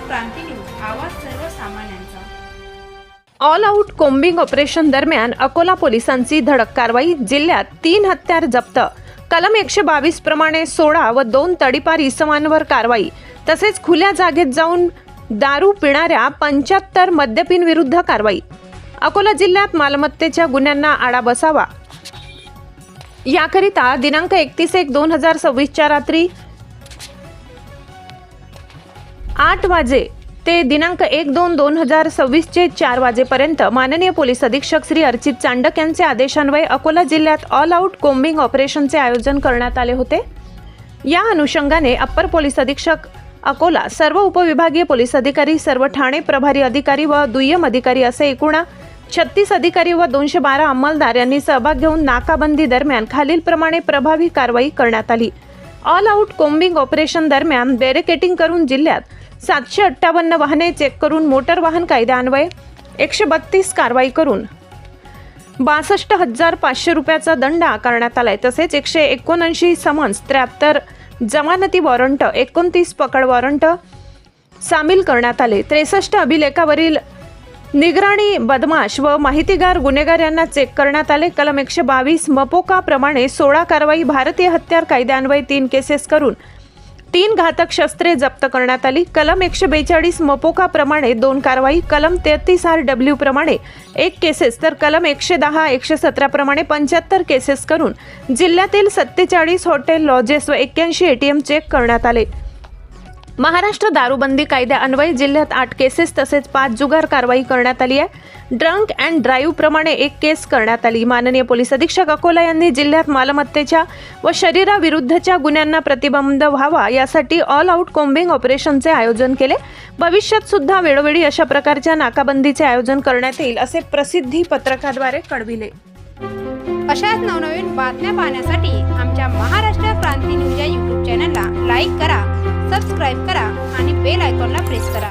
क्रांती news, आवाज सर्वसामान्यांचा। All out combing operation दरम्यान अकोला पोलिसांची धडक कारवाई। जिल्ह्यात 3 हत्यार जप्त, कलम 122 प्रमाणे 16 व 2 तडीपार इसमांवर कारवाई। तसेच खुल्या जागेत जाऊन दारू पिणाऱ्या 75 मद्यपींविरुद्ध कारवाई। अकोला जिल्ह्यात मालमत्तेच्या गुन्ह्यांना आळा बसावा याकरिता दिनांक 31/1/2026 रात्री 8 वाजे ते दिनांक 1/2/2026 चे 4 वाजेपर्यंत माननीय पोलीस अधीक्षक श्री अर्चित चांडक यांचे आदेशान्वये अकोला जिल्ह्यात ऑल आउट कोम्बिंग ऑपरेशनचे आयोजन करण्यात आले होते। या अनुषंगाने अप्पर पोलीस अधीक्षक अकोला, सर्व उपविभागीय पोलीस अधिकारी, सर्व ठाणे प्रभारी अधिकारी व दुय्यम अधिकारी असे एकूण 36 अधिकारी व 212 अंमलदार यांनी सहभाग घेऊन नाकाबंदी दरम्यान खालीलप्रमाणे प्रभावी कारवाई करण्यात आली। ऑल आउट कोम्बिंग ऑपरेशन दरम्यान बॅरिकेटिंग करून जिल्ह्यात 758 वाहने चेक करून मोटर वाहन कायद्यान्वये 132 कारवाई करून 62,500 रुपयाचा दंड आकारण्यात आलाय। तसेच 179 समन्स, 73 जमानती वॉरंट, 29 पकड वॉरंट सामील करण्यात आले। 63 अभिलेखावरील निगराणी बदमाश व माहितीगार गुन्हेगार यांना चेक करण्यात आले। कलम 122 मपोका प्रमाणे 16 कारवाई, भारतीय हत्यार कायद्यान्वये 3 केसेस करून 3 घातक शस्त्रे जप्त करण्यात आली। कलम 142 मपोका प्रमाणे 2 कारवाई, कलम 33 RW प्रमाणे 1 केसेस तर कलम 110 117 प्रमाणे 75 केसेस करून जिल्ह्यातील 47 हॉटेल, लॉजेस व 81 ATM चेक करण्यात आले। महाराष्ट्र दारूबंदी कायद्यान्वये जिल्ह्यात 8 केसेस तसेच 5 जुगार कारवाई करण्यात आली आहे। ड्रंक अँड ड्राईव्ह प्रमाणे 1 केस करण्यात आली। माननीय पोलीस अधीक्षक अकोला यांनी जिल्ह्यात मालमत्तेच्या व शरीराविरुद्धच्या गुन्ह्यांना प्रतिबंध व्हावा यासाठी ऑल आउट कोम्बिंग ऑपरेशनचे आयोजन केले। भविष्यात सुद्धा वेळोवेळी अशा प्रकारच्या नाकाबंदीचे आयोजन करण्यात येईल असे प्रसिद्धी पत्रकाद्वारे कळविले। अशाच नवनवीन बातम्या पाहण्यासाठी आमच्या महाराष्ट्र क्रांती न्यूज या YouTube चॅनलला लाईक करा, सबस्क्राईब करा आणि बेल आयकॉनला प्रेस करा।